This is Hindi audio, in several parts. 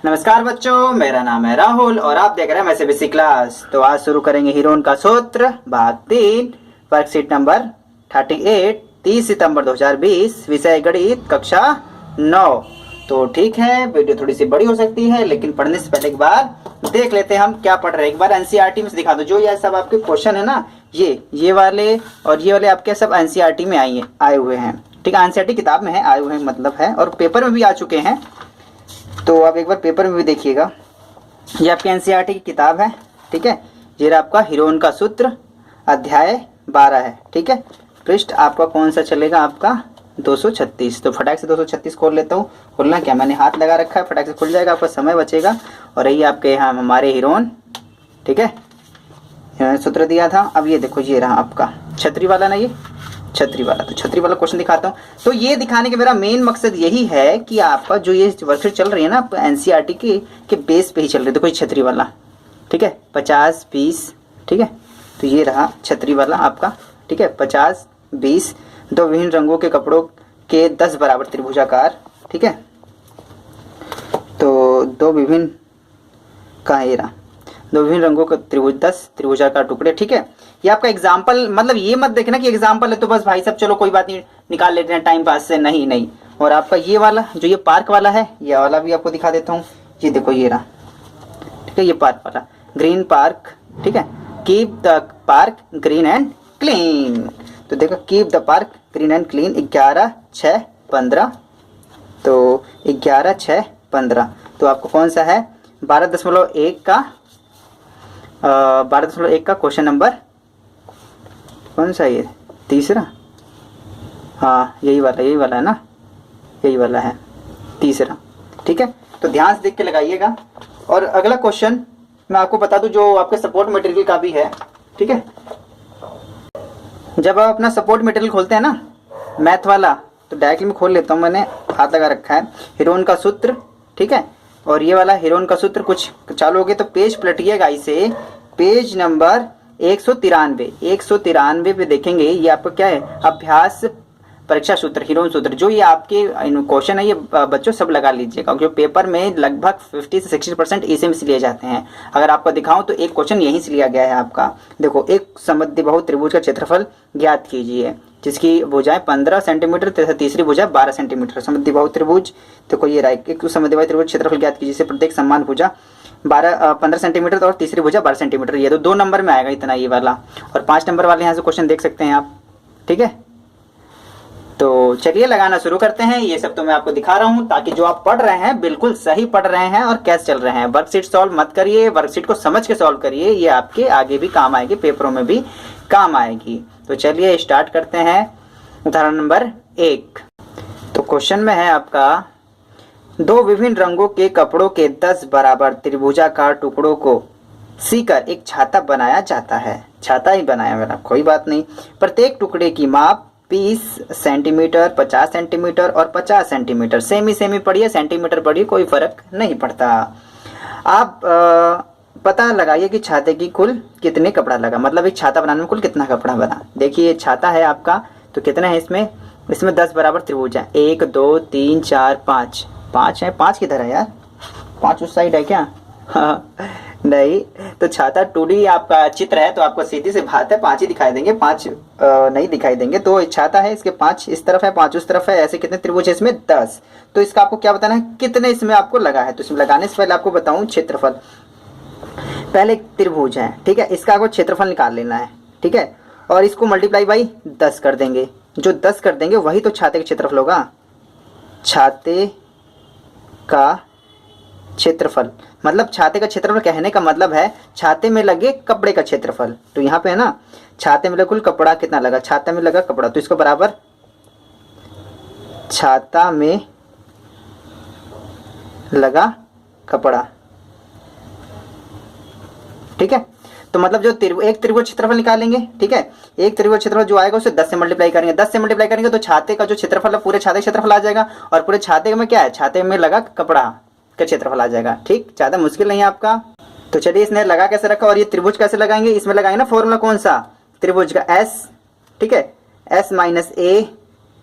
नमस्कार बच्चों, मेरा नाम है राहुल और आप देख रहे हैं मैथ्स बेसिक क्लास। तो आज शुरू करेंगे हीरोन का सूत्र भाग 3, वर्कशीट नंबर 38, 30 सितंबर 2020, विषय गणित कक्षा 9। तो ठीक है, वीडियो थोड़ी सी बड़ी हो सकती है लेकिन पढ़ने से पहले एक बार देख लेते हैं हम क्या पढ़ रहे हैं। एक बार एनसीईआरटी में से दिखा दो। जो ये सब आपके क्वेश्चन है ना, ये वाले और ये वाले आपके सब एनसीईआरटी में आए हुए हैं। ठीक है, एनसीईआरटी किताब में है, आए हुए हैं मतलब है, और पेपर में भी आ चुके हैं। तो आप एक बार पेपर में भी देखिएगा। ये आपकी एनसीईआरटी की किताब है। ठीक है, ये आपका हीरोन का सूत्र अध्याय 12 है। ठीक है, पृष्ठ आपका कौन सा चलेगा? आपका 236। तो फटाक से 236 खोल लेता हूँ। खोलना क्या, मैंने हाथ लगा रखा है, फटाक से खुल जाएगा, आपका समय बचेगा। और यही आपके यहाँ हमारे हीरोन। ठीक है, सूत्र दिया था। अब ये देखो, ये रहा आपका छतरी वाला ना, ये छतरी वाला। तो छतरी वाला क्वेश्चन दिखाता हूँ। तो ये दिखाने का मेरा मेन मकसद यही है कि आपका जो ये वर्कशीट चल रही है ना एनसीईआरटी के बेस पे ही चल रही है। देखो ये छतरी वाला, ठीक है, 50 20। ठीक है, तो ये रहा छतरी वाला आपका। ठीक है, 50 20, दो विभिन्न रंगों के कपड़ों के 10 बराबर त्रिभुजाकार। ठीक है, तो दो विभिन्न का ये रहा, दो विभिन्न रंगों का त्रिभुज 10 त्रिभुजाकार टुकड़े। ठीक है, ये आपका एग्जाम्पल, मतलब ये मत देखना कि एग्जाम्पल है तो बस भाई साहब चलो कोई बात नहीं निकाल लेते हैं टाइम पास से, नहीं। और आपका ये वाला जो ये पार्क वाला है, ये वाला भी आपको दिखा देता हूँ। ये देखो ये रहा। ठीक है, ये पार्क वाला, ग्रीन पार्क। ठीक है, keep the park green and clean. तो देखो keep the park green and clean, 11 6 15। तो 11 6 15। तो आपको कौन सा है? 12.1 का 12.1 का क्वेश्चन नंबर कौन सा? ये तीसरा। हाँ, यही वाला है ना, यही वाला है तीसरा। ठीक है, तो ध्यान से देख के लगाइएगा। और अगला क्वेश्चन मैं आपको बता दूं जो आपके सपोर्ट मटेरियल का भी है। ठीक है, जब आप अपना सपोर्ट मटेरियल खोलते हैं ना मैथ वाला, तो डायरेक्टली मैं खोल लेता हूँ, मैंने हाथ लगा रखा है। हीरोन का सूत्र। ठीक है, और ये वाला हीरोन का सूत्र कुछ चालू हो गया तो पेज पलटिएगा, इसे पेज नंबर 193 पे देखेंगे। ये आपका क्या है? अभ्यास परीक्षा सूत्र, हीरोन सूत्र। जो ये आपके क्वेश्चन है, ये बच्चों सब लगा लीजिएगा, क्योंकि पेपर में लगभग 50 से 60% इसी में से लिए जाते हैं। अगर आपको दिखाऊं तो एक क्वेश्चन यहीं से लिया गया है आपका। देखो, एक समद्विबाहु त्रिभुज का क्षेत्रफल ज्ञात कीजिए जिसकी भुजाएं 15 सेंटीमीटर तथा तीसरी भुजा 12 सेंटीमीटर। समद्विबाहु त्रिभुज, देखो ये रहा, एक समद्विबाहु त्रिभुज क्षेत्रफल ज्ञात कीजिए, प्रत्येक समान भुजा 15 सेंटीमीटर और तीसरी भुजा 12 सेंटीमीटर। ये तो 2 नंबर में आएगा इतना, ये वाला। और 5 नंबर वाले यहाँ से क्वेश्चन देख सकते हैं आप। ठीक है, तो चलिए लगाना शुरू करते हैं। ये सब तो मैं आपको दिखा रहा हूँ ताकि जो आप पढ़ रहे हैं बिल्कुल सही पढ़ रहे हैं और कैसे चल रहे हैं। वर्कशीट सॉल्व मत करिए, वर्कशीट को समझ के सॉल्व करिए, ये आपके आगे भी काम आएगी, पेपरों में भी काम आएगी। तो चलिए स्टार्ट करते हैं। उदाहरण नंबर 1। तो क्वेश्चन में है आपका, दो विभिन्न रंगों के कपड़ों के 10 बराबर त्रिभुजाकार टुकड़ों को सीकर एक छाता बनाया जाता है। छाता ही बनाया मेरा, कोई बात नहीं। प्रत्येक टुकड़े की माप 20 सेंटीमीटर, 50 सेंटीमीटर और 50 सेंटीमीटर। सेमी पढ़िए, सेंटीमीटर पढ़िए, कोई फर्क नहीं पड़ता। आप पता लगाइए कि छाते की कुल कितने कपड़ा लगा, मतलब एक छाता बनाने में कुल कितना कपड़ा बना। देखिए छाता है आपका, तो कितना है इसमें? 10 बराबर त्रिभुज है, 1 2 3 4 5 है। 5 किधर है यार? 5 उस साइड है क्या? नहीं, तो छाता 2D आपका चित्र है तो आपको सीधी सी बात है 5 ही दिखाई देंगे, 5 नहीं दिखाई देंगे। तो छाता है, इसके 5 इस तरफ है, 5 उस तरफ है, ऐसे कितने त्रिभुज है इसमें? 10। तो इसका आपको क्या बताना है, कितने इसमें आपको लगा है। तो इसमें लगाने से पहले आपको बताऊं क्षेत्रफल। पहले एक त्रिभुज है, ठीक है, इसका आपको क्षेत्रफल निकाल लेना है। ठीक है, और इसको मल्टीप्लाई बाई 10 कर देंगे। जो 10 कर देंगे वही तो छाते का क्षेत्रफल होगा। छाते का क्षेत्रफल मतलब छाते का क्षेत्रफल कहने का मतलब है छाते में लगे कपड़े का क्षेत्रफल। तो यहाँ पे है ना, छाते में लगा कुल कपड़ा कितना लगा, छाते में लगा कपड़ा, तो इसको बराबर छाता में लगा कपड़ा। ठीक है, तो मतलब जो एक त्रिभुज क्षेत्रफल निकालेंगे। ठीक है, एक त्रिभुज क्षेत्रफल जो आएगा उसे 10 से मल्टीप्लाई करेंगे। 10 से मल्टीप्लाई करेंगे तो छाते का जो क्षेत्रफल है पूरे छाते का क्षेत्रफल आ जाएगा। और पूरे छाते में क्या है? छाते में लगा कपड़ा का क्षेत्रफल आ जाएगा। ठीक, ज्यादा मुश्किल नहीं है आपका। तो चलिए इसने लगा कैसे रखा और ये त्रिभुज कैसे लगाएंगे? इसमें लगाएंगे ना फॉर्मूला कौन सा? त्रिभुज का S। ठीक है, S - A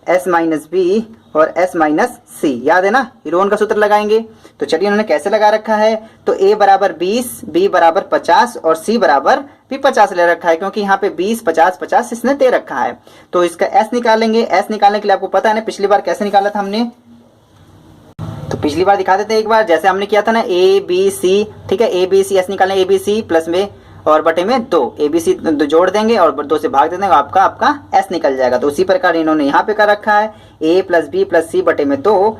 S - B और S माइनस सी, याद है ना, हीरोन का सूत्र लगाएंगे। तो चलिए इन्होंने कैसे लगा रखा है, तो A बराबर 20, B बराबर 50 और C बराबर भी 50 ले रखा है, क्योंकि यहाँ पे 20 50 50 इसने दे रखा है। तो इसका S निकालेंगे। S निकालने के लिए आपको पता है ना पिछली बार कैसे निकाला था हमने, तो पिछली बार दिखा देते हैं एक बार, जैसे हमने किया था ना A B C, ठीक है, A B C S निकालना, A B C प्लस में और बटे में 2, A B C जोड़ देंगे और 2 से भाग दे देंगे, आपका S निकल जाएगा। तो उसी प्रकार इन्होंने यहाँ पे कर रखा है A plus B plus C बटे में 2,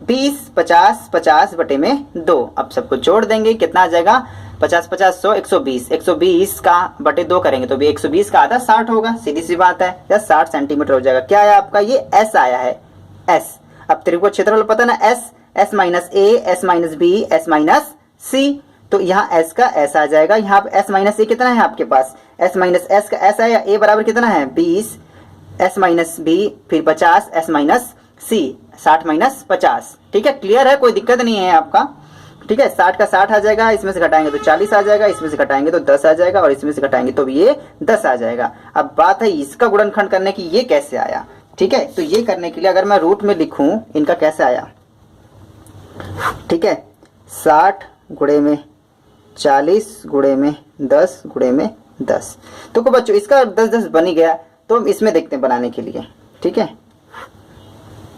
20 50 50 बटे में 2। अब सबको जोड़ देंगे, कितना आ जाएगा, 50 50 100 120, 120 का बटे 2 करेंगे तो भी 120 का आधा 60 होगा, सीधी सी बात है, या 60 सेंटीमीटर हो जाएगा। क्या आया आपका, ये S आया है, S। अब त्रिभुज क्षेत्रफल पता ना, S minus A, S minus B, S minus C, तो यहाँ S का S आ जाएगा। यहाँ पे S माइनस A कितना है आपके पास, S माइनस S का S आया, A बराबर कितना है 20, S माइनस B फिर 50, S माइनस C 60 माइनस 50, ठीक है, क्लियर है, कोई दिक्कत नहीं है आपका, ठीक है। 60 का 60 आ जाएगा, इसमें से घटाएंगे तो 40 आ जाएगा, इसमें से घटाएंगे तो 10 आ जाएगा और इसमें से घटाएंगे तो ये 10 आ जाएगा। अब बात है इसका गुणनखंड करने की, ये कैसे आया, ठीक है। तो ये करने के लिए अगर मैं रूट में लिखूं इनका कैसे आया, ठीक है, 60 गुणे में 40 गुणे में 10 गुणे में 10। तो को बच्चों इसका 10 10 बन ही गया, तो हम इसमें देखते हैं बनाने के लिए, ठीक है।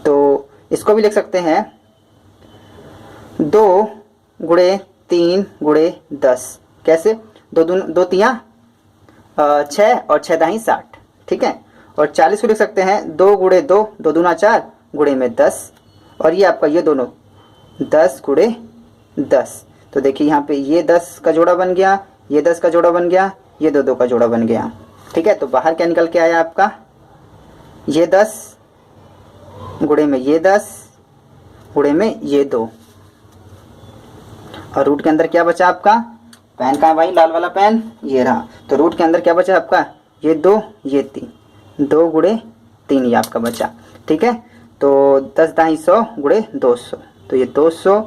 तो इसको भी लिख सकते हैं 2 गुणे 3 गुणे 10, कैसे, 2 तियां 6 और 6 दाही 60, ठीक है। और 40 को लिख सकते हैं 2 गुणे 2, 2 दूना 4 गुणे में 10, और ये आपका ये दोनों 10 गुणे 10। तो देखिए यहाँ पे ये 10 का जोड़ा बन गया, ये 10 का जोड़ा बन गया, ये 2 2 का जोड़ा बन गया, ठीक है। तो बाहर क्या निकल के आया आपका, ये 10 गुणे में ये 10 गुणे में ये 2, और रूट के अंदर क्या बचा आपका, पेन कहाँ है भाई, लाल वाला पेन, ये रहा। तो रूट के अंदर क्या बचा आपका, ये 2 ये 3, 2 गुणे 3 ये आपका बचा, ठीक है। तो 10 दाही 100 गुणे 200, तो ये 200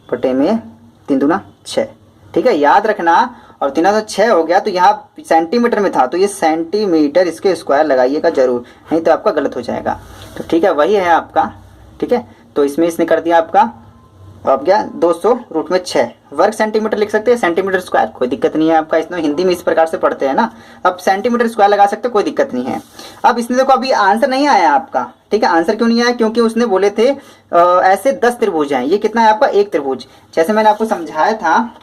बटे में 3 दूना 6, ठीक है, याद रखना। और 3 तो 6 हो गया, तो यहाँ सेंटीमीटर में था तो ये सेंटीमीटर इसके स्क्वायर लगाइएगा जरूर, नहीं तो आपका गलत हो जाएगा। तो ठीक है, वही है आपका, ठीक है। तो इसमें इसने कर दिया आपका, अब क्या 200 रूट में 6 वर्ग सेंटीमीटर लिख सकते हैं, सेंटीमीटर स्क्वायर कोई दिक्कत नहीं है आपका, इसमें हिंदी में इस प्रकार से पढ़ते हैं ना। अब सेंटीमीटर स्क्वायर लगा सकते हैं, कोई दिक्कत नहीं है। अब इसमें देखो अभी आंसर नहीं आया आपका, ठीक है। आंसर क्यों नहीं आया, क्योंकि उसने बोले थे ऐसे 10 त्रिभुज हैं, ये कितना है आपका, एक त्रिभुज, जैसे मैंने आपको समझाया था,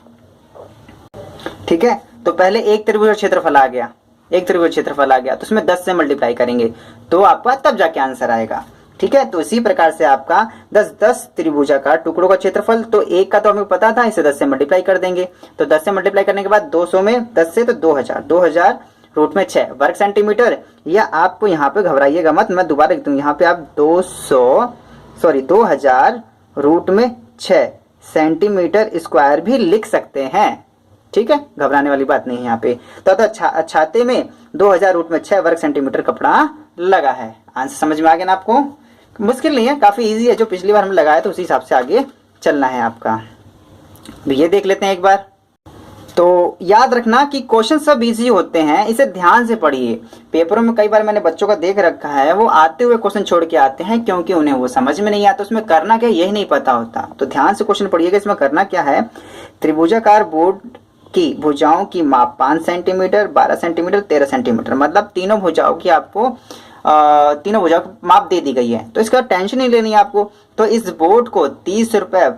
ठीक है। तो पहले एक त्रिभुज क्षेत्रफल आ गया, एक त्रिभुज क्षेत्रफल आ गया, तो उसमें 10 से मल्टीप्लाई करेंगे तो आपका तब जाके आंसर आएगा, ठीक है। तो इसी प्रकार से आपका 10 त्रिभुजाकार टुकड़ों का क्षेत्रफल, तो एक का तो हमें पता था, इसे 10 से मल्टीप्लाई कर देंगे, तो 10 से मल्टीप्लाई करने के बाद 200 में 10 से तो 2000 रूट में 6 वर्ग सेंटीमीटर, या आपको यहाँ पे घबराइएगा मत, मैं दोबारा लिख दूँ, यहाँ पे आप 2000 रूट में 6 सेंटीमीटर स्क्वायर भी लिख सकते हैं, ठीक है, घबराने वाली बात नहीं है यहाँ पे। तो छाते में 2000 रूट में 6 वर्ग सेंटीमीटर कपड़ा लगा है। आंसर समझ में आ गया ना आपको, मुश्किल नहीं है, काफी इजी है, जो पिछली बार हमने लगाया तो उसी हिसाब से आगे चलना है आपका। ये देख लेते हैं एक बार। तो याद रखना कि क्वेश्चन सब इजी होते हैं, इसे ध्यान से पढ़िए। पेपरों में कई बार मैंने बच्चों का देख रखा है, वो आते हुए क्वेश्चन छोड़ के आते हैं क्योंकि उन्हें वो समझ में नहीं आता, उसमें करना क्या यही नहीं पता होता। तो ध्यान से क्वेश्चन पढ़िएगा, इसमें करना क्या है, त्रिभुजाकार बोर्ड की भुजाओं की माप 5 सेंटीमीटर 12 सेंटीमीटर 13 सेंटीमीटर, मतलब तीनों भुजाओं की आपको तीनों भुजाओं की माप दे दी गई है, तो इसका टेंशन नहीं लेनी है आपको। तो इस बोर्ड को 30 रुपए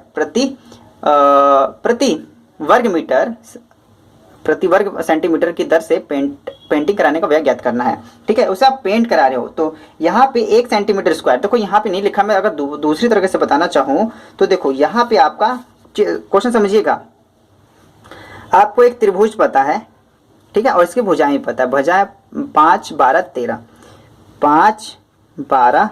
प्रति वर्ग सेंटीमीटर की दर से पेंटिंग कराने का व्यय ज्ञात करना है, ठीक है। उसे आप पेंट करा रहे हो, तो यहाँ पे 1 सेंटीमीटर स्क्वायर, देखो यहाँ पे नहीं लिखा, मैं अगर दूसरी तरीके से बताना चाहूँ तो देखो यहाँ पे आपका क्वेश्चन समझिएगा, आपको एक त्रिभुज पता है, ठीक है, और इसकी भुजाएं पता है, भुजाएं 5 12 13, 5 12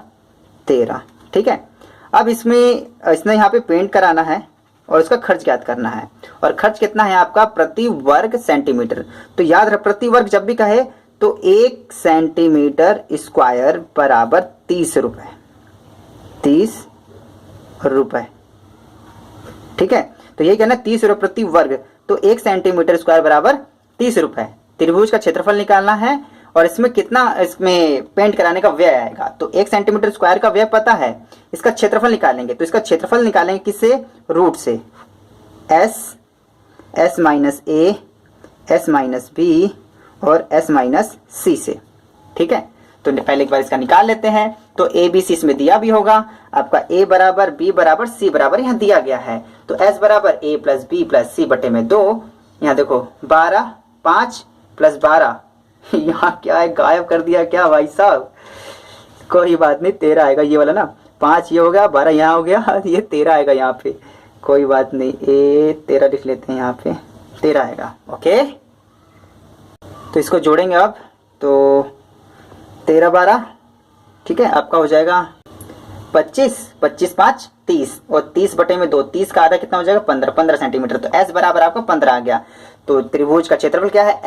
13, ठीक है। अब इसने यहाँ पे पेंट कराना है और इसका खर्च ज्ञात करना है, और खर्च कितना है आपका प्रति वर्ग सेंटीमीटर। तो याद रख, प्रति वर्ग जब भी कहे तो 1 सेंटीमीटर स्क्वायर बराबर 30 रुपए, 30 रुपए, ठीक है। तो यही कहना 30 रुपए प्रति वर्ग, तो 1 सेंटीमीटर स्क्वायर बराबर 30 रुपए। त्रिभुज का क्षेत्रफल निकालना है और इसमें कितना इसमें पेंट कराने का व्यय आएगा। तो 1 सेंटीमीटर स्क्वायर का व्यय पता है, इसका क्षेत्रफल निकालेंगे। तो इसका क्षेत्रफल निकालेंगे किससे, रूट से, S minus A, S minus B और एस माइनस सी से। ठीक है, तो पहले एक बार इसका निकाल लेते हैं। तो ए बी सी इसमें दिया भी होगा आपका, ए बराबर बी बराबर सी बराबर यहाँ दिया गया है। तो एस बराबर ए प्लस बी प्लस सी बटे में 2, यहाँ देखो 12, 5 प्लस 12 यहाँ क्या है, गायब कर दिया क्या भाई साहब, कोई बात नहीं, 13 आएगा ये वाला ना, 5 ये हो गया, 12 यहाँ हो गया, ये 13 आएगा यहाँ पे, कोई बात नहीं, ए 13 लिख लेते हैं, यहाँ पे 13 आएगा। ओके, तो इसको जोड़ेंगे अब, तो 13 12, ठीक है, आपका हो जाएगा 25, 25 5 30 और 30 बटे में 2, 30 का आधा कितना हो जाएगा 15, 15 सेंटीमीटर। तो एस बराबर आपका 15 आ गया। तो त्रिभुज का क्षेत्रफल क्या है,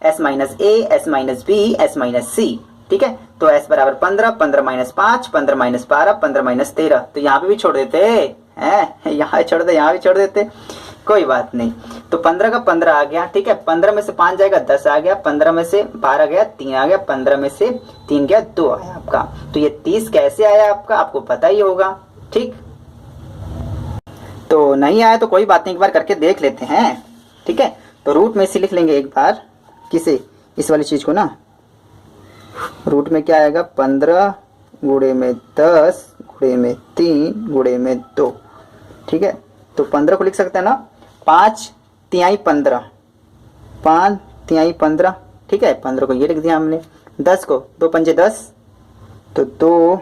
S minus A, S minus B, S minus C. ठीक है, तो एस बराबर 15, 15 माइनस 5, 15 माइनस 12, 15 माइनस 13। तो यहाँ पे भी छोड़ देते हैं, यहाँ छोड़ दे, यहाँ भी छोड़ देते, कोई बात नहीं। तो 15 का 15 आ गया। ठीक है, 15 में से 5 जाएगा 10 आ गया, 15 में से 12 गया 3 आ गया, 15 में से 3 गया 2 आया आपका। तो ये 30 कैसे आया आपका, आपको पता ही होगा। ठीक, तो नहीं आया तो कोई बात नहीं, एक बार करके देख लेते हैं। ठीक है, तो रूट में से लिख लेंगे एक बार, किसे, इस वाली चीज को ना, रूट में क्या आएगा 15 गुणे में 10 गुणे में 3 गुणे में 2। ठीक है, तो 15 को लिख सकते हैं ना, 5 तिहाई 15, 5 तिहाई 15। ठीक है, 15 को ये लिख दिया हमने, 10 को 2 पंजे 10, तो 2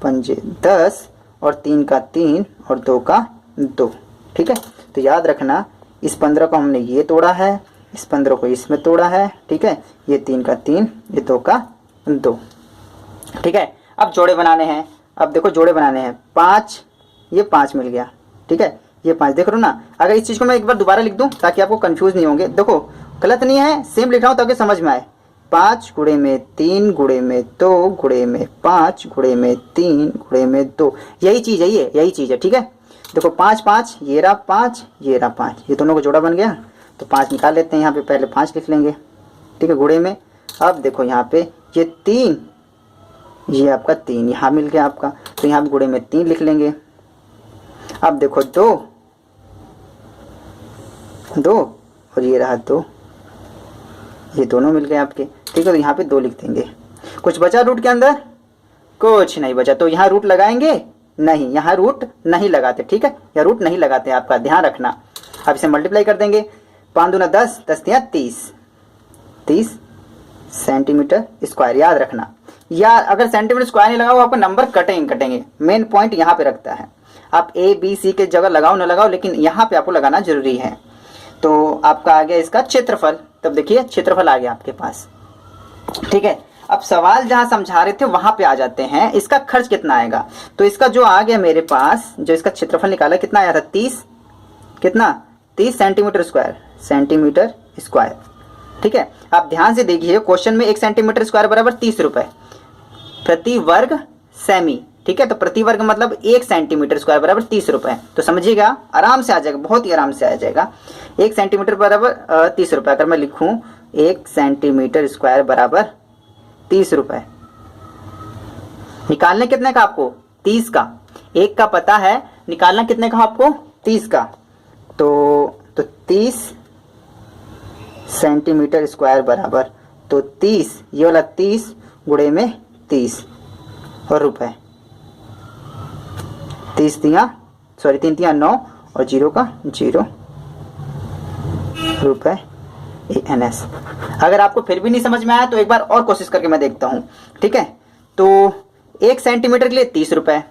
पंजे 10 और 3 का 3 और 2 का 2। ठीक है, तो याद रखना, इस 15 को हमने ये तोड़ा है, इस 15 को इसमें तोड़ा है। ठीक है, ये 3 का 3, ये 2 का 2। ठीक है, अब जोड़े बनाने हैं। अब देखो जोड़े बनाने हैं, 5 ये 5 मिल गया। ठीक है, ये 5 देख रहे हो ना। अगर इस चीज को मैं एक बार दोबारा लिख दूं ताकि आपको कंफ्यूज नहीं होंगे, देखो गलत नहीं है, सेम लिख रहा हूं ताकि समझ में आए। 5 गुणे में 3 गुणे में 2 गुणे में 5 गुणे में 3 गुणे में 2, यही चीज है, ये यही चीज है। ठीक है, देखो 5 5, ये रहा 5, ये रहा 5, ये दोनों को जोड़ा बन गया। तो 5 निकाल लेते हैं, यहाँ पे पहले 5 लिख लेंगे। ठीक है, गुणे में, अब देखो यहाँ पे ये 3, ये आपका 3 यहाँ मिल गया आपका, तो यहाँ पे गुणे में 3 लिख लेंगे। अब देखो 2 और ये रहा 2, ये दोनों मिल गए आपके। ठीक है, तो यहाँ पे 2 लिख देंगे। कुछ बचा रूट के अंदर, कुछ नहीं बचा, तो यहाँ रूट लगाएंगे नहीं, यहाँ रूट नहीं लगाते। ठीक है, यहाँ रूट नहीं लगाते, आपका ध्यान रखना। अब इसे मल्टीप्लाई कर देंगे, 5 दूना 10, 10 तिया 30 सेंटीमीटर स्क्वायर। याद रखना, या अगर सेंटीमीटर स्क्वायर नहीं लगाओ आपका नंबर कटेंगे। मेन पॉइंट यहाँ पे रखता है, आप ए बी सी के जगह लगाओ ना लगाओ, लेकिन यहाँ पे आपको लगाना जरूरी है। तो आपका आ गया इसका क्षेत्रफल। तब देखिए क्षेत्रफल आ गया आपके पास। ठीक है, अब सवाल जहां समझा रहे थे वहां पे आ जाते हैं, इसका खर्च कितना आएगा। तो इसका जो आ गया मेरे पास, जो इसका क्षेत्रफल निकाला कितना आया था, 30, कितना 30 सेंटीमीटर स्क्वायर। ठीक है, आप ध्यान से देखिए, क्वेश्चन में 1 सेंटीमीटर स्क्वायर बराबर 30 रुपए प्रति वर्ग सेमी। ठीक है, तो प्रति वर्ग मतलब 1 सेंटीमीटर स्क्वायर बराबर 30 रुपए। तो समझिएगा, आराम से आ जाएगा, बहुत ही आराम से आ जाएगा। 1 सेंटीमीटर बराबर 30 रुपए। अगर मैं लिखूं 1 सेंटीमीटर स्क्वायर बराबर 30 रुपए, निकालने कितने का आपको, 30 का। 1 का पता है, निकालना कितने का आपको, 30 का। तो 30 सेंटीमीटर स्क्वायर बराबर, तो 30 ये वाला 30 गुणे में 30 और रुपए, 3 तिया 9 और 0 का 0 रुपए NS। अगर आपको फिर भी नहीं समझ में आया तो एक बार और कोशिश करके मैं देखता हूं। ठीक है, तो 1 सेंटीमीटर के लिए 30 रुपए,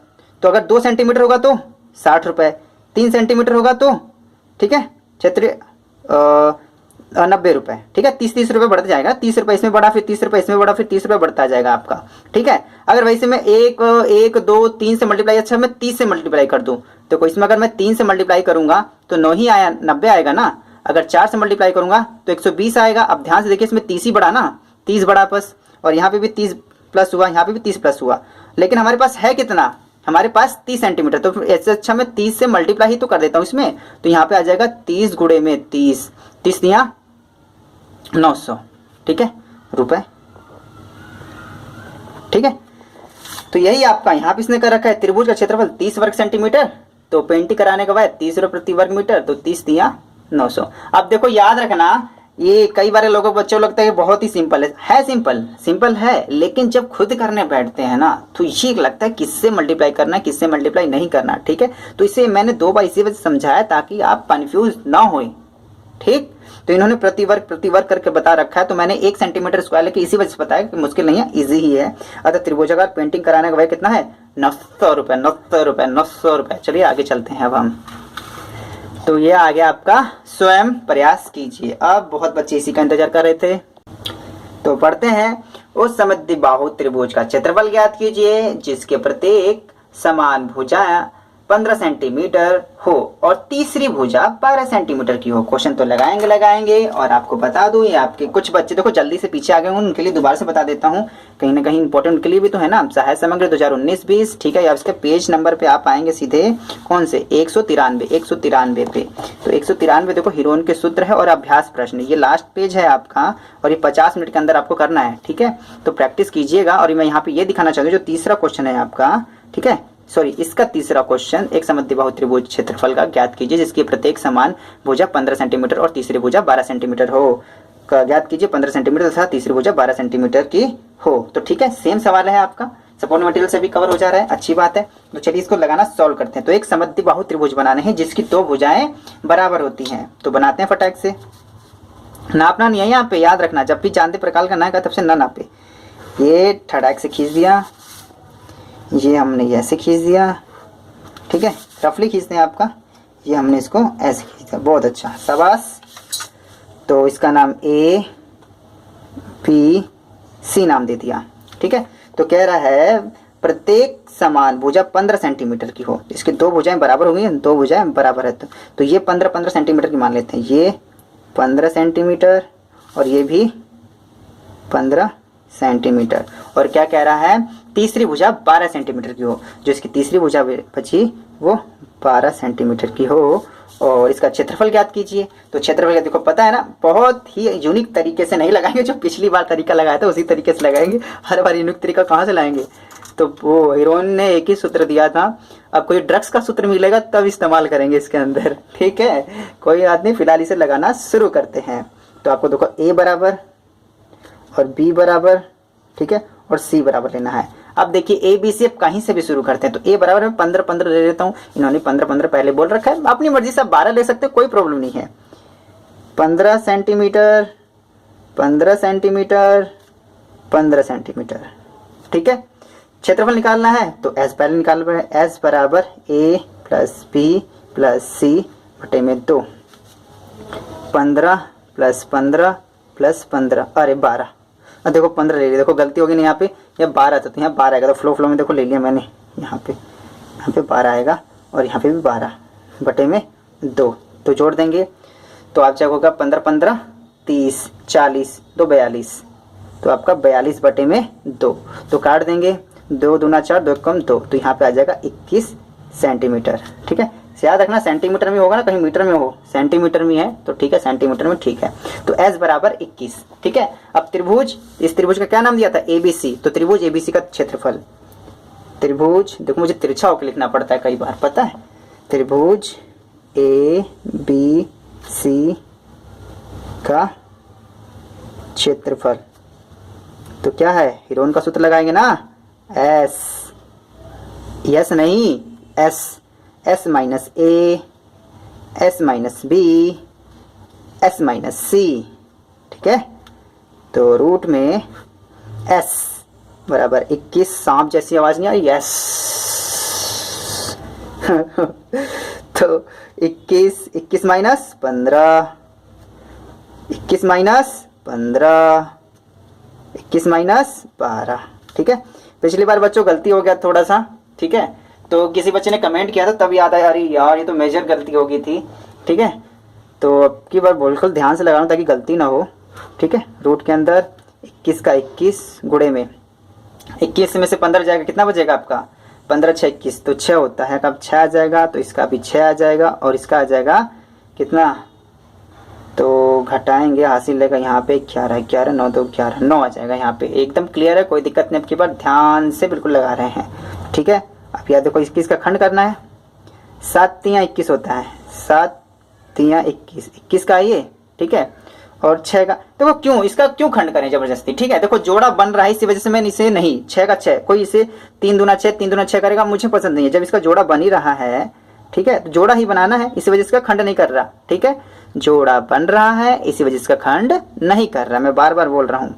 तो अगर 2 सेंटीमीटर होगा तो 60 रुपए, 3 सेंटीमीटर होगा तो, ठीक है, 90 रुपए। ठीक है, 30 रुपए बढ़ता जाएगा, 30 रुपए इसमें बढ़ा, फिर 30 रुपए इसमें बढ़ा, फिर 30 रुपए बढ़ता जाएगा आपका। ठीक है, अगर वैसे मैं 1 2 3 से मल्टीप्लाई, अच्छा मैं 30 से मल्टीप्लाई कर दूं, तो इसमें अगर मैं 3 से मल्टीप्लाई करूंगा तो 9 ही आया, 90 आएगा ना। अगर 4 से मल्टीप्लाई करूंगा तो 120 आएगा। अब ध्यान से देखिए, इसमें 30 ही बढ़ा ना, 30 बढ़ा बस, और यहाँ पे भी 30 प्लस हुआ, यहाँ पे भी 30 प्लस हुआ, लेकिन हमारे पास है कितना, हमारे पास 30 सेंटीमीटर। तो इससे अच्छा मैं 30 से मल्टीप्लाई ही तो कर देता हूँ इसमें। तो यहाँ पे आ जाएगा 30 गुणे में 30, 30 दिया 900, ठीक है, रुपए ठीक है। तो यही आपका यहाँ पे इसने कर रखा है, त्रिभुज का क्षेत्रफल 30 वर्ग सेंटीमीटर, तो पेंटिंग कराने के बाद 30 रुपये प्रति वर्ग मीटर, तो 30 तिया 900। अब देखो याद रखना, ये कई बार लोगों को बच्चों लगता है कि बहुत ही सिंपल है सिंपल है, लेकिन जब खुद करने बैठते हैं ना तो ये लगता है किससे मल्टीप्लाई करना है, किससे मल्टीप्लाई नहीं करना, ठीक है। तो इसे मैंने 2 बार इसी वजह समझाया ताकि आप कंफ्यूज ना हो, ठीक। तो इन्होंने प्रति वर्ग करके बता रखा है, तो मैंने 1 सेंटीमीटर स्क्वायर लेके इसी वजह से बताया कि मुश्किल नहीं है, इजी ही है। अतः त्रिभुजाकार पेंटिंग कराने का भाई कितना है, 900 रुपए। चलिए आगे चलते हैं अब हम। तो ये आ गया आपका, स्वयं प्रयास कीजिए। अब बहुत बच्चे इसी का इंतजार कर रहे थे, तो पढ़ते हैं। उस समद्विबाहु त्रिभुज का क्षेत्रफल ज्ञात कीजिए जिसके प्रत्येक समान भुजा 15 सेंटीमीटर हो और तीसरी भुजा 12 सेंटीमीटर की हो। क्वेश्चन तो लगाएंगे और आपको बता दूं, ये आपके कुछ बच्चे देखो जल्दी से पीछे आ गए, उनके लिए दोबारा से बता देता हूं, कहीं ना कहीं इंपॉर्टेंट उनके लिए भी तो है ना। सहायक समग्र 2019-20, ठीक है। या इसके पेज नंबर पे आप आएंगे सीधे, कौन से, 193 पे। तो 193 देखो हिरोन के सूत्र है और अभ्यास प्रश्न, ये लास्ट पेज है आपका, और ये 50 मिनट के अंदर आपको करना है, ठीक है। तो प्रैक्टिस कीजिएगा। और मैं यहाँ पे ये दिखाना चाहता हूँ, जो तीसरा क्वेश्चन है आपका, ठीक है, सॉरी इसका तीसरा क्वेश्चन, एक समद्विबाहु त्रिभुज क्षेत्रफल का ज्ञात कीजिए जिसकी प्रत्येक समान भुजा 15 सेंटीमीटर और तीसरी भुजा 12 सेंटीमीटर हो। का ज्ञात कीजिए 15 सेंटीमीटर तथा तीसरी भुजा 12 सेंटीमीटर की हो। तो ठीक है, सेम सवाल है आपका, सपोर्ट मटेरियल से भी कवर हो जा रहा है, अच्छी बात है। तो चलिए इसको लगाना सॉल्व करते हैं। तो एक समद्विबाहु त्रिभुज बनाने हैं जिसकी 2 भुजाएं बराबर होती हैं, तो बनाते हैं फटाक से। नापना नहीं है यहाँ पे, याद रखना, जब भी चांदी प्रकार का ना का तब से ना नापे। ये ठड़ाक से खींच दिया, ये हमने ऐसे खींच दिया, ठीक है, रफली खींचते हैं आपका, ये हमने इसको ऐसे खींच दिया, बहुत अच्छा, शाबाश। तो इसका नाम A B C नाम दे दिया, ठीक है। तो कह रहा है प्रत्येक समान भुजा 15 सेंटीमीटर की हो, इसकी 2 भुजाएं बराबर हो गई, 2 भुजाएं बराबर है, तो ये 15 सेंटीमीटर की मान लेते हैं, ये 15 सेंटीमीटर और ये भी 15 सेंटीमीटर। और क्या कह रहा है, तीसरी भुजा 12 सेंटीमीटर की हो, जो इसकी तीसरी भुजा बची वो 12 सेंटीमीटर की हो। और इसका क्षेत्रफल ज्ञात कीजिए। तो क्षेत्रफल देखो पता है ना, बहुत ही यूनिक तरीके से नहीं लगाएंगे, जो पिछली बार तरीका लगाया था उसी तरीके से लगाएंगे, हर बार यूनिक तरीका कहाँ से लाएंगे। तो वो हिरोन ने एक ही सूत्र दिया था, अब कोई ड्रग्स का सूत्र मिलेगा तब इस्तेमाल करेंगे इसके अंदर, ठीक है, कोई बात नहीं, फिलहाल इसे लगाना शुरू करते हैं। तो आपको देखो A बराबर और B बराबर, ठीक है, और C बराबर लेना है। अब देखिए A B C अब कहीं से भी शुरू करते हैं, तो A बराबर में 15 ले लेता हूँ, इन्होंने 15 पहले बोल रखा है, अपनी मर्जी से 12 ले सकते, कोई प्रॉब्लम नहीं है। 15 सेंटीमीटर 15 सेंटीमीटर 15 सेंटीमीटर, ठीक है। क्षेत्रफल निकालना है तो S पहले निकाल रहे हैं, S बराबर A plus B plus C बटे में 2, 15 प्लस 15 प्लस 15, अरे 12, अब देखो 15 ले लिया, देखो गलती होगी नहीं यहाँ पे, ये 12 था तो यहाँ 12 आएगा, तो फ्लो में देखो ले लिया मैंने, यहाँ पे 12 आएगा और यहाँ पे भी 12 बटे में 2, तो जोड़ देंगे तो आप चाहे होगा 15 15 30 40 2 42, तो आपका 42 बटे में 2, तो काट देंगे, 2 दूना 4 2 कम 2, तो यहाँ पे आ जाएगा 21 सेंटीमीटर, ठीक है। याद रखना सेंटीमीटर में होगा ना, कहीं मीटर में हो, सेंटीमीटर में है तो ठीक है, सेंटीमीटर में ठीक है। तो S बराबर 21, ठीक है। अब त्रिभुज, इस त्रिभुज का क्या नाम दिया था, ABC, तो त्रिभुज ABC का क्षेत्रफल, त्रिभुज देखो मुझे तिरछा होकर लिखना पड़ता है कई बार, पता है, त्रिभुज ABC का क्षेत्रफल, तो क्या है, हिरोन का सूत्र लगाएंगे ना, S नहीं S minus A S minus B S minus C, ठीक है। तो रूट में S बराबर 21, सांप जैसी आवाज नहीं आ रही, यस तो 21 माइनस 15, 21 माइनस 15, 21 माइनस 12, ठीक है। पिछली बार बच्चों गलती हो गया थोड़ा सा, ठीक है, तो किसी बच्चे ने कमेंट किया था तब याद आया, अरे यार ये तो मेजर गलती हो गई थी, ठीक है। तो अब की बार बिल्कुल ध्यान से लगाना ताकि गलती ना हो, ठीक है। रूट के अंदर 21 का 21 गुणे में 21 में से 15 जाएगा, कितना बचेगा आपका, 15 6 21, तो 6 होता है, अब 6 आ जाएगा, तो इसका भी 6 आ जाएगा और इसका आ जाएगा कितना, तो घटाएंगे, हासिल लेगा यहाँ पे 11, 11 9 2 11 9 आ जाएगा यहाँ पे। एकदम क्लियर है, कोई दिक्कत नहीं, आपके पास ध्यान से बिल्कुल लगा रहे हैं। ठीक है, अब याद देखो इसका खंड करना है। 7 तियां 21 होता है, 7 तियां 21, 21 का ये। ठीक है, और 6 का देखो, क्यों इसका क्यों खंड करें जबरदस्ती। ठीक है, देखो जोड़ा बन रहा है, इसी वजह से मैं इसे नहीं, 6 का 6, कोई इसे 3 दूना 6 3 दूना 6 करेगा, मुझे पसंद नहीं है। जब इसका जोड़ा बन ही रहा है, ठीक है, तो जोड़ा ही बनाना है, इसी वजह से इसका खंड नहीं कर रहा। ठीक है, जोड़ा बन रहा है, इसी वजह से इसका खंड नहीं कर रहा, मैं बार बार बोल रहा हूँ।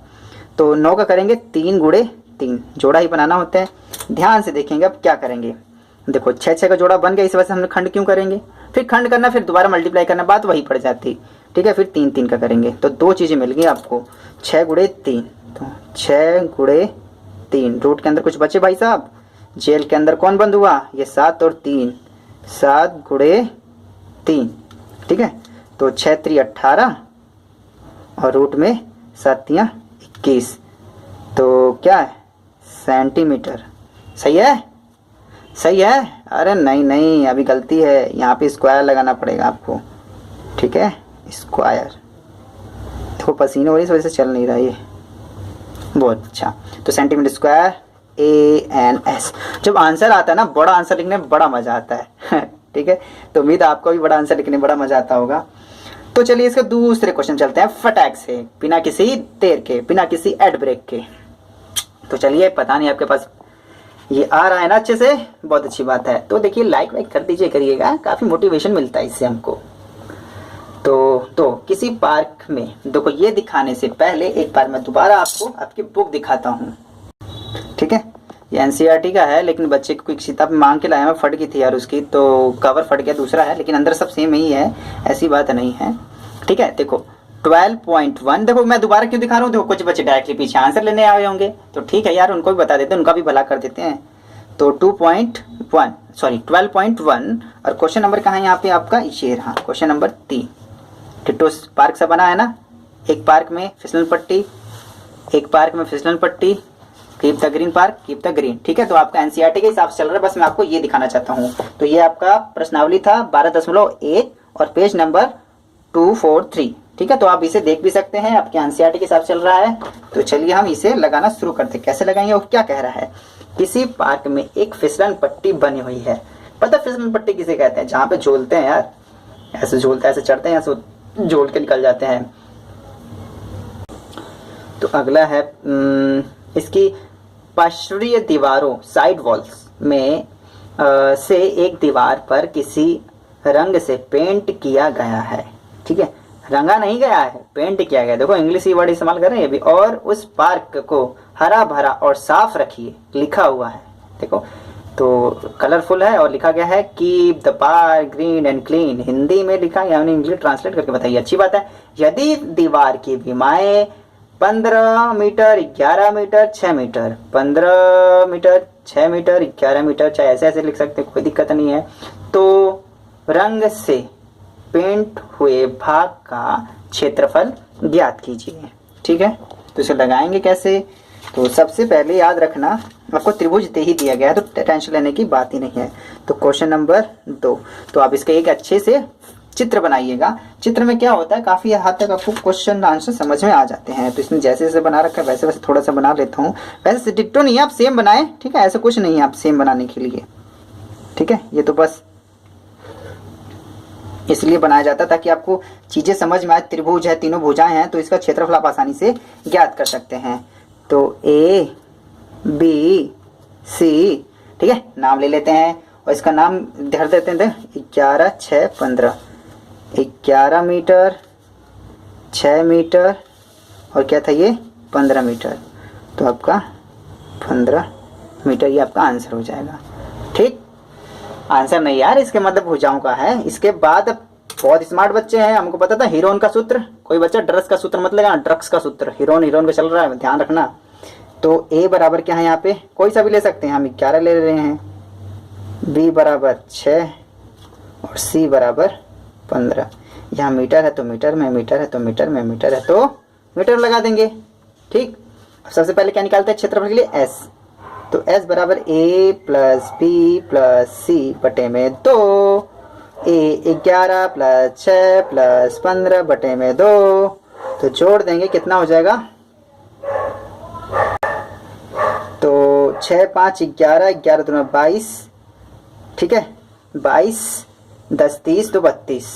तो 9 का करेंगे 3 गुणे 3, जोड़ा ही बनाना होता है। ध्यान से देखेंगे अब क्या करेंगे। देखो 6 6 का जोड़ा बन गया, इस वजह से हमने खंड क्यों करेंगे, फिर खंड करना, फिर दोबारा मल्टीप्लाई करना, बात वही पड़ जाती। ठीक है, फिर 3 3 का करेंगे, तो 2 चीज़ें मिल गई आपको, 6 गुणे 3, तो 6 गुणे 3, रूट के अंदर कुछ बचे भाई साहब, जेल के अंदर कौन बंद हुआ, ये 7 और 3, 7 गुणे 3। ठीक है, तो 6 3 18 और रूट में 7 तियां 21, तो क्या है सेंटीमीटर। सही है, सही है। अरे नहीं नहीं, अभी गलती है, यहाँ पे स्क्वायर लगाना पड़ेगा आपको। ठीक है, स्क्वायर, देखो पसीने हो रही, इस वजह से चल नहीं रहा ये, बहुत अच्छा। तो सेंटीमीटर स्क्वायर ANS। जब आंसर आता है ना, बड़ा आंसर लिखने में बड़ा मजा आता है। ठीक है, तो उम्मीद आपको भी बड़ा आंसर लिखने में बड़ा मजा आता होगा। तो चलिए इसके दूसरे क्वेश्चन चलते हैं, फटाक से, बिना किसी देर के, बिना किसी एड ब्रेक के। तो चलिए, पता नहीं आपके पास ये आ रहा है ना अच्छे से, बहुत अच्छी बात है। तो देखिए लाइक वाइक कर दीजिए, करिएगा, काफी मोटिवेशन मिलता है इससे हमको। तो किसी पार्क में, देखो ये दिखाने से पहले एक बार मैं दोबारा आपको आपकी बुक दिखाता हूँ। ठीक है, ये NCERT का है, लेकिन बच्चे को किताब मांग के लाया मैं, फट गई थी यार उसकी, तो कवर फट गया, दूसरा है, लेकिन अंदर सब सेम ही है, ऐसी बात नहीं है। ठीक है, देखो 12.1, देखो मैं दोबारा क्यों दिखा रहा हूँ, देखो कुछ बच्चे डायरेक्टली पीछे आंसर लेने आए होंगे, तो ठीक है यार, उनको भी बता देते हैं, उनका भी भला कर देते हैं। तो 12.1 और क्वेश्चन नंबर कहाँ है यहाँ पे आपका, ये रहा क्वेश्चन नंबर 3। टिट्टो पार्क से बना है ना, एक पार्क में फिसलन पट्टी, एक पार्क में फिसलन पट्टी, keep the green park, keep the green. ठीक है, तो आपका NCERT के हिसाब से चल रहा है, बस मैं आपको ये दिखाना चाहता हूँ। तो ये आपका प्रश्नावली था 12.1 और पेज नंबर 243। ठीक है, तो आप इसे देख भी सकते हैं, आपके NCERT के हिसाब चल रहा है। तो चलिए हम इसे लगाना शुरू करते हैं, कैसे लगाएंगे और क्या कह रहा है। किसी पार्क में एक फिसलन पट्टी बनी हुई है, पता फिसलन पट्टी किसे कहते हैं, जहाँ पे झूलते हैं यार, ऐसे झूलते ऐसे चढ़ते हैं, ऐसे झूल के निकल जाते हैं। तो अगला है इसकी पार्श्वीय दीवारों, साइड वॉल्स में से एक दीवार पर किसी रंग से पेंट किया गया है। ठीक है, रंगा नहीं गया है, पेंट किया गया। देखो इंग्लिश ही वर्ड इस्तेमाल कर रहे हैं ये भी। और उस पार्क को हरा भरा और साफ रखिए, लिखा हुआ है। देखो तो कलरफुल है और लिखा गया है keep the park green and clean. Hindi में लिखा है, यानी इंग्लिश ट्रांसलेट करके बताइए, अच्छी बात है। यदि दीवार की विमाएं 15 metre 11 metre 6 metre, 15 metre 6 metre 11 metre, चाहे ऐसे ऐसे लिख सकते हैं, कोई दिक्कत नहीं है। तो रंग से पेंट हुए भाग का क्षेत्रफल ज्ञात कीजिए। ठीक है, तो इसे लगाएंगे कैसे। तो सबसे पहले याद रखना, आपको त्रिभुज दे ही दिया गया है, तो टेंशन लेने की बात ही नहीं है। तो क्वेश्चन नंबर 2, तो आप इसके एक अच्छे से चित्र बनाइएगा। चित्र में क्या होता है, काफी हद तक आपको क्वेश्चन आंसर समझ में आ जाते हैं। तो इसमें जैसे जैसे बना रखा है वैसे वैसे थोड़ा सा बना लेता हूँ। वैसे डिट्टो नहीं है, आप सेम बनाए। ठीक है, ऐसा कुछ नहीं है आप सेम बनाने के लिए। ठीक है, ये तो बस इसलिए बनाया जाता है ताकि आपको चीजें समझ में आए। त्रिभुज है, तीनों भुजाएं हैं, तो इसका क्षेत्रफल आप आसानी से ज्ञात कर सकते हैं। तो A B C, ठीक है, नाम ले लेते हैं और इसका नाम धर देते हैं 11 6 15, 11 मीटर 6 मीटर और क्या था ये 15 मीटर। तो आपका 15 मीटर ये आपका आंसर हो जाएगा। ठीक, आंसर नहीं यार, इसके मतलब भुजाओं का है। इसके बाद बहुत स्मार्ट बच्चे हैं, हमको पता था हीरोन का सूत्र, कोई बच्चा ड्रग्स का सूत्र मत लेगा, ड्रग्स का सूत्र हीरोन का चल रहा है, ध्यान रखना। तो A बराबर क्या है यहाँ पे, कोई सा भी ले सकते हैं, हम 11 ले रहे हैं, B बराबर 6 और C बराबर 15। यहाँ मीटर है तो मीटर में, मीटर है तो मीटर में, मीटर है तो मीटर लगा देंगे। ठीक, सबसे पहले क्या निकालते हैं क्षेत्रफल के लिए S। तो S बराबर A plus B plus C बटे में 2। 11 प्लस 6 प्लस 15 बटे में 2, तो जोड़ देंगे कितना हो जाएगा, तो 6 5 11, 11 दूना 22, ठीक है 22, 10 30 तो 32,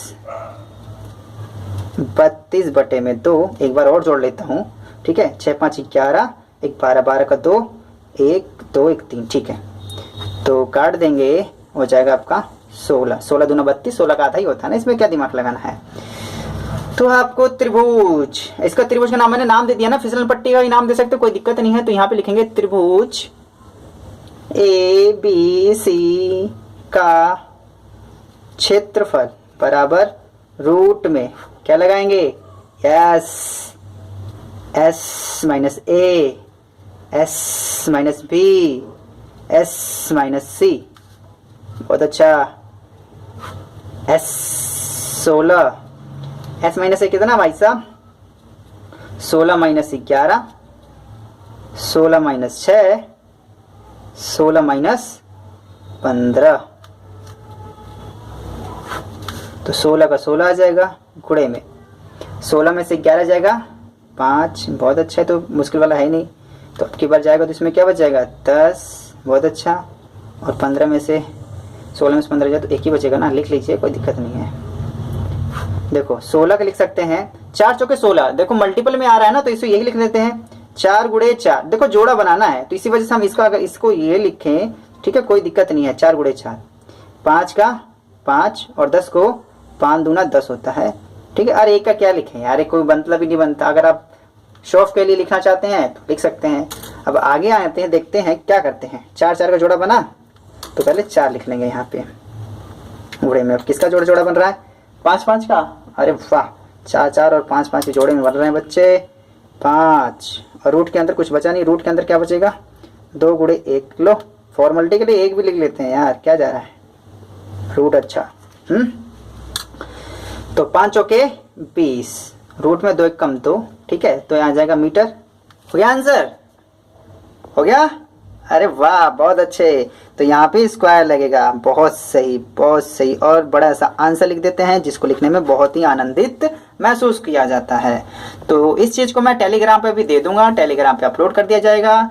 32 बटे में 2, एक बार और जोड़ लेता हूँ, ठीक है 6 5 11, 1 12, 12 का 2, 1 2 1 3, ठीक है तो काट देंगे, हो जाएगा आपका 16, 16 दूना 32, 16 का आधा ही होता है ना, इसमें क्या दिमाग लगाना है। तो आपको त्रिभुज, इसका त्रिभुज का नाम मैंने नाम दे दिया ना, फिसलन पट्टी का ही नाम दे सकते हो, कोई दिक्कत नहीं है। तो यहाँ पे लिखेंगे त्रिभुज ABC का क्षेत्रफल बराबर रूट में क्या लगाएंगे, S, S minus A, S minus B, S minus C, बहुत अच्छा, एस 16, एस माइनस ए कितना भाई साहब, 16 माइनस 11, 16 माइनस 6, 16 माइनस 15, तो 16 का 16 आ जाएगा गुणे में, 16 में से 11 जाएगा 5, बहुत अच्छा है, तो मुश्किल वाला है नहीं, तो अब की बार जाएगा तो इसमें क्या बच जाएगा 10, बहुत अच्छा, और 15 में से 16 में से 15 जाए तो एक ही बचेगा ना, लिख लीजिए कोई दिक्कत नहीं है। देखो 16 का लिख सकते हैं, 4 चौके 16, देखो मल्टीपल में आ रहा है ना, तो इसे यही लिख देते हैं 4 गुणे 4, देखो जोड़ा बनाना है तो इसी वजह से हम इसको अगर इसको ये लिखें, ठीक है कोई दिक्कत नहीं है, 4 गुणे 4, 5 का 5 और 10 को 5 दूना 10 होता है, ठीक है। अरे एक का क्या लिखें यार, कोई मतलब ही नहीं बनता, अगर आप शॉफ के लिए लिखना चाहते हैं तो लिख सकते हैं। अब आगे आते हैं, देखते हैं क्या करते हैं, 4 4 का जोड़ा बना, तो पहले 4 लिख लेंगे यहाँ पे गुणे में। अब किसका जोड़ा जोड़ा बन रहा है, 5 5 का, अरे वाह 4 4 और 5 5 के जोड़े में बन रहे हैं बच्चे 5, और रूट के अंदर कुछ बचा नहीं, रूट के अंदर क्या बचेगा 2 गुणे 1, लो फॉर्मेलिटी के लिए 1 भी लिख लेते हैं यार, क्या जा रहा है रूट, अच्छा तो 5 चौके 20, रूट में 2 1 कम 2, ठीक है तो यहाँ जाएगा मीटर, हो गया आंसर, हो गया, अरे वाह बहुत अच्छे, तो यहाँ पे स्क्वायर लगेगा, बहुत सही बहुत सही, और बड़ा सा आंसर लिख देते हैं जिसको लिखने में बहुत ही आनंदित महसूस किया जाता है। तो इस चीज़ को मैं टेलीग्राम पे भी दे दूंगा, टेलीग्राम पे अपलोड कर दिया जाएगा,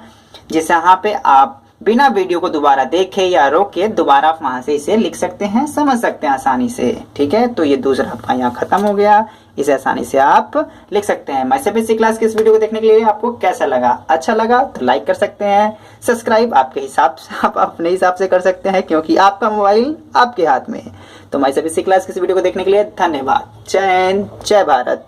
जिस यहाँ पे आप बिना वीडियो को दोबारा देखे या रोके दोबारा आप वहां से इसे लिख सकते हैं, समझ सकते हैं आसानी से, ठीक है। तो ये दूसरा आपका यहाँ खत्म हो गया, इसे आसानी से आप लिख सकते हैं। MySFSC क्लास के इस वीडियो को देखने के लिए आपको कैसा लगा, अच्छा लगा तो लाइक कर सकते हैं, सब्सक्राइब आपके हिसाब से आप अपने हिसाब से कर सकते हैं, क्योंकि आपका मोबाइल आपके हाथ में है। तो MySFSC क्लास के इस वीडियो को देखने के लिए धन्यवाद। जय हिंद, जय भारत।